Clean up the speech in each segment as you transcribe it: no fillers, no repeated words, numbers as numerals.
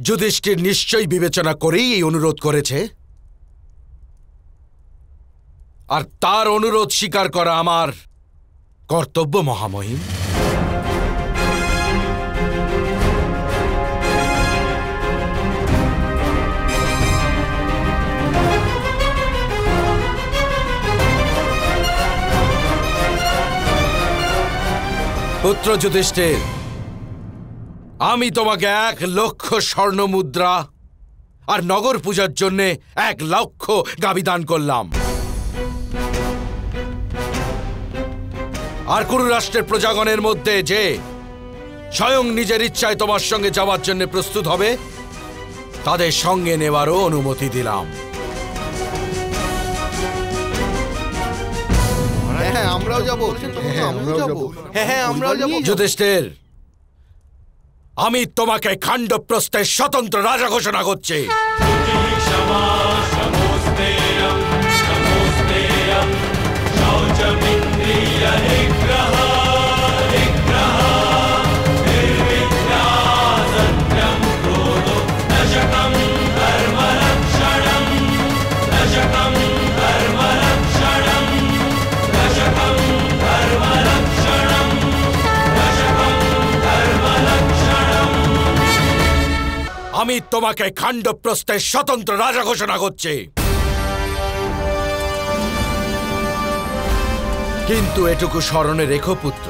যুধিষ্ঠির নিশ্চয়ই বিবেচনা করেই এই অনুরোধ করেছে, আর তার অনুরোধ স্বীকার করা আমার কর্তব্য মহামহিম। পুত্র যুধিষ্ঠির, আমি তোমাকে 1 লক্ষ স্বর্ণ মুদ্রা আর নগর পূজার জন্য 1 লক্ষ গাভী দান করলাম। আর কুরু রাষ্ট্রের প্রজাগণের মধ্যে যে স্বয়ং নিজের ইচ্ছায় তোমার সঙ্গে যাওয়ার জন্য প্রস্তুত হবে, তাদের সঙ্গে নেওয়ারও অনুমতি দিলাম। আমরাও যাব। যুধিষ্ঠির, আমি তোমাকে খাণ্ডবপ্রস্থের স্বতন্ত্র রাজা ঘোষণা করছি। আমি তোমাকে খাণ্ডবপ্রস্থের স্বতন্ত্র রাজা ঘোষণা করছি। কিন্তু এটুকু স্মরণে রেখো পুত্র,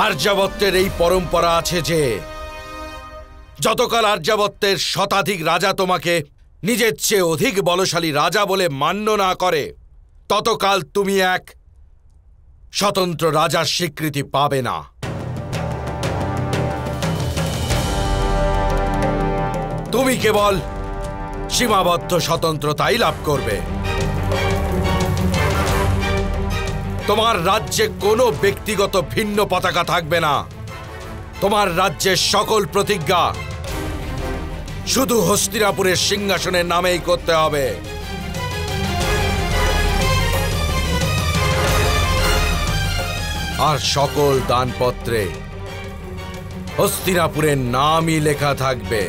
আর্যাবত্যের এই পরম্পরা আছে যে যতকাল আর্যাবত্যের শতাধিক রাজা তোমাকে নিজের চেয়ে অধিক বলশালী রাজা বলে মান্য না করে, ততকাল তুমি এক স্বতন্ত্র রাজার স্বীকৃতি পাবে না। তুমি কেবল সীমাবদ্ধ স্বতন্ত্রতাই লাভ করবে। তোমার রাজ্যে কোনো ব্যক্তিগত ভিন্ন পতাকা থাকবে না। তোমার রাজ্যের সকল প্রতিজ্ঞা শুধু হস্তিনাপুরের সিংহাসনের নামেই করতে হবে। আর সকল দানপত্রে হস্তিনাপুরের নামই লেখা থাকবে।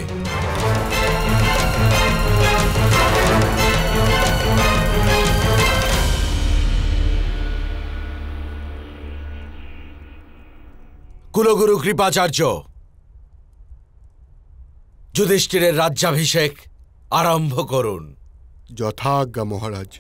কুলগুরু কৃপাচার্য, যুধিষ্ঠিরের রাজ্যাভিষেক আরম্ভ করুন। যথাজ্ঞা মহারাজ।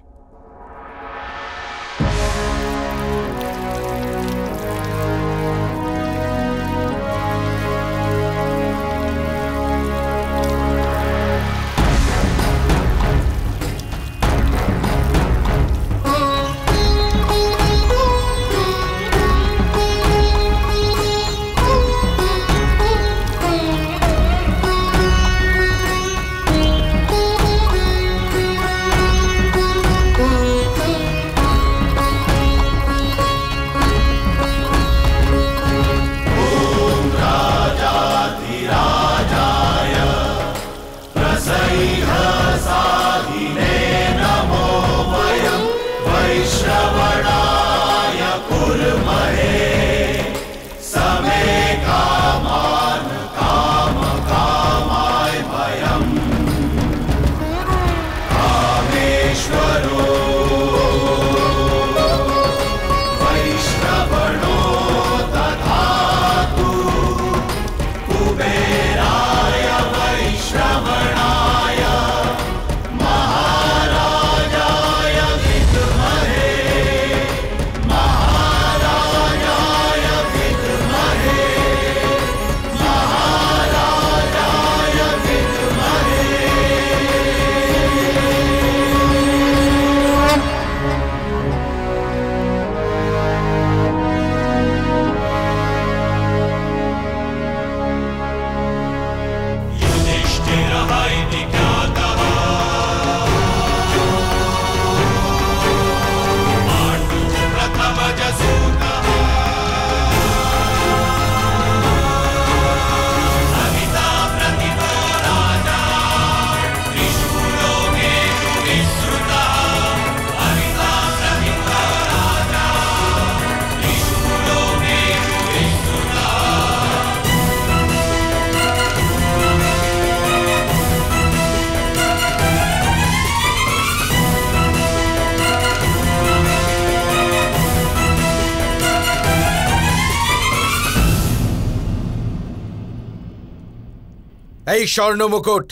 এই স্বর্ণ মুকুট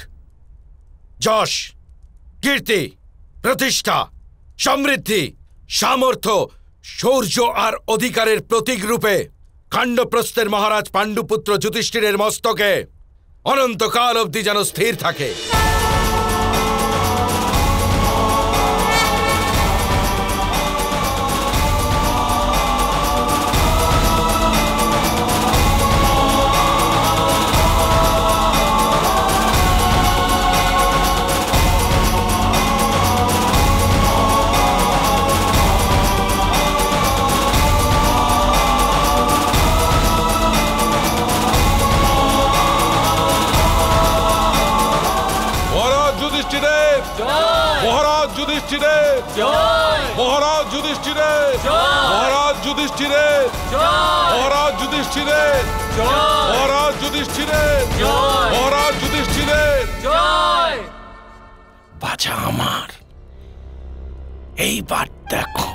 যশ, কীর্তি, প্রতিষ্ঠা, সমৃদ্ধি, সামর্থ্য, শৌর্য আর অধিকারের প্রতীক রূপে খাণ্ডপ্রস্থের মহারাজ পাণ্ডুপুত্র যুধিষ্ঠিরের মস্তকে অনন্তকাল অবধি যেন স্থির থাকে। মহারাজ যুধিষ্ঠিরের জয়, মহারাজ যুধিষ্ঠিরের জয়, মহারাজ যুধিষ্ঠিরের জয়, মহারাজ যুধিষ্ঠিরের জয়, মহারাজ যুধিষ্ঠিরের জয়, মহারাজ যুধিষ্ঠিরের জয়। বাছা আমার, এইবার দেখো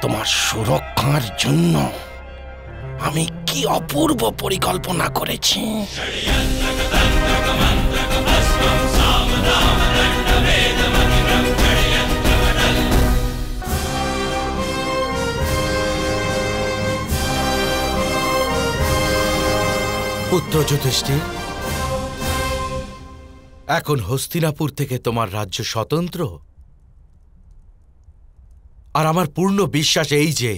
তোমার সুরক্ষার জন্য আমি কি অপূর্ব পরিকল্পনা করেছি। পুত্র যুধিষ্ঠির, এখন হস্তিনাপুর থেকে তোমার রাজ্য স্বতন্ত্র। আর আমার পূর্ণ বিশ্বাস এই যে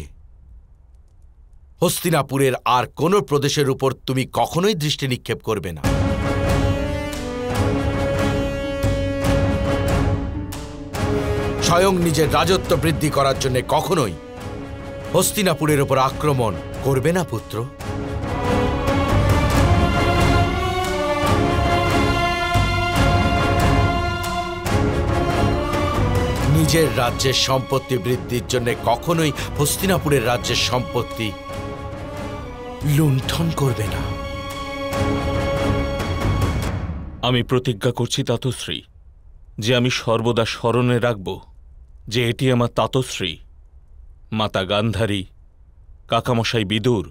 হস্তিনাপুরের আর কোন প্রদেশের উপর তুমি কখনোই দৃষ্টি নিক্ষেপ করবে না। স্বয়ং নিজের রাজত্ব বৃদ্ধি করার জন্য কখনোই হস্তিনাপুরের উপর আক্রমণ করবে না পুত্র। নিজের রাজ্যের সম্পত্তি বৃদ্ধির জন্য কখনোই হস্তিনাপুরের রাজ্যের সম্পত্তি লুণ্ঠন করবে না। আমি প্রতিজ্ঞা করছি তাতশ্রী, যে আমি সর্বদা স্মরণে রাখব যে এটি আমার তাতশ্রী, মাতা গান্ধারী, কাকামশাই বিদুর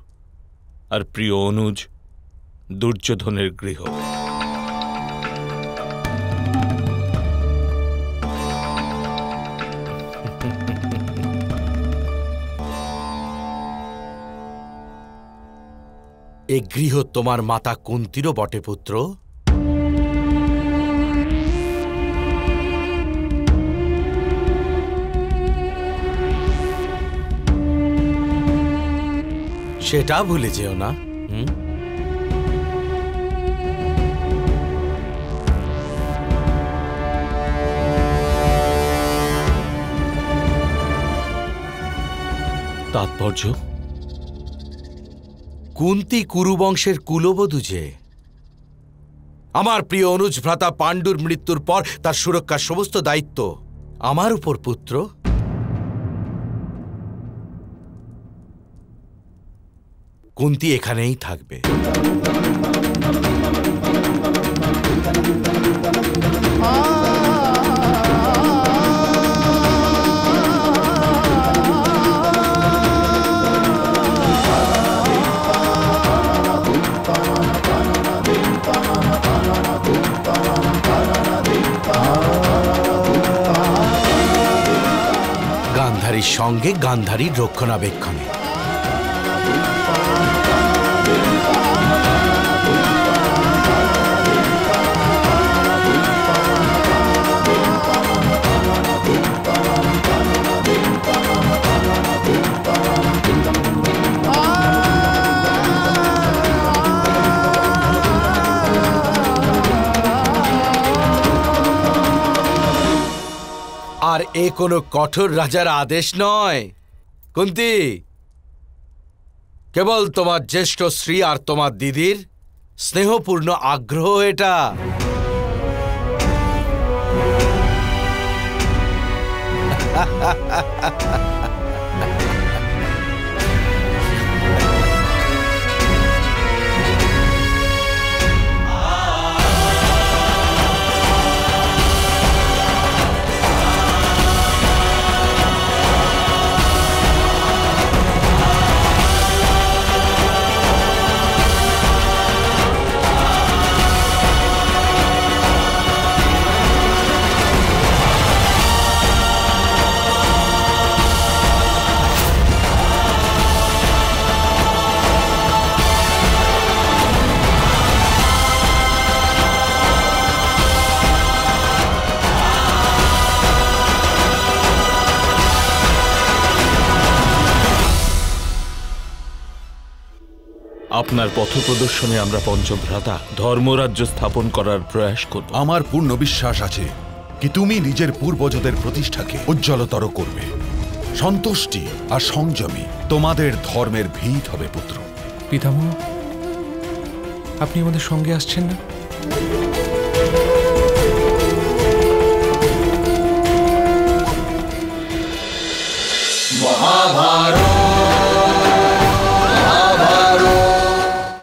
আর প্রিয় অনুজ দুর্যোধনের গৃহ। এ গৃহ তোমার মাতা কুন্তিরও বটে পুত্র। সেটা ভুলে যেও না। তাৎপর্য? কুন্তি কুরুবংশের কুলবধূ যে। আমার প্রিয় অনুজ ভ্রাতা পাণ্ডুর মৃত্যুর পর তার সুরক্ষার সমস্ত দায়িত্ব আমার উপর পুত্র। কুন্তি এখানেই থাকবে। গান্ধারীর সঙ্গে গান্ধারীর রক্ষণাবেক্ষণে। আর এ কোনো কঠোর রাজার আদেশ নয় কুন্তি, কেবল তোমার জ্যেষ্ঠ শ্রী আর তোমার দিদির স্নেহপূর্ণ আগ্রহ এটা। আপনার পথপ্রদর্শনে আমরা পঞ্চভ্রাতা ধর্মরাজ্য স্থাপন করার প্রয়াস করব। আমার পূর্ণ বিশ্বাস আছে কি তুমি নিজের পূর্বজদের প্রতিষ্ঠাকে উজ্জ্বলতর করবে। সন্তুষ্টি আর সংযমী তোমাদের ধর্মের ভিত হবে পুত্র। পিতামহ, আপনি আমাদের সঙ্গে আসছেন না? মহাভারত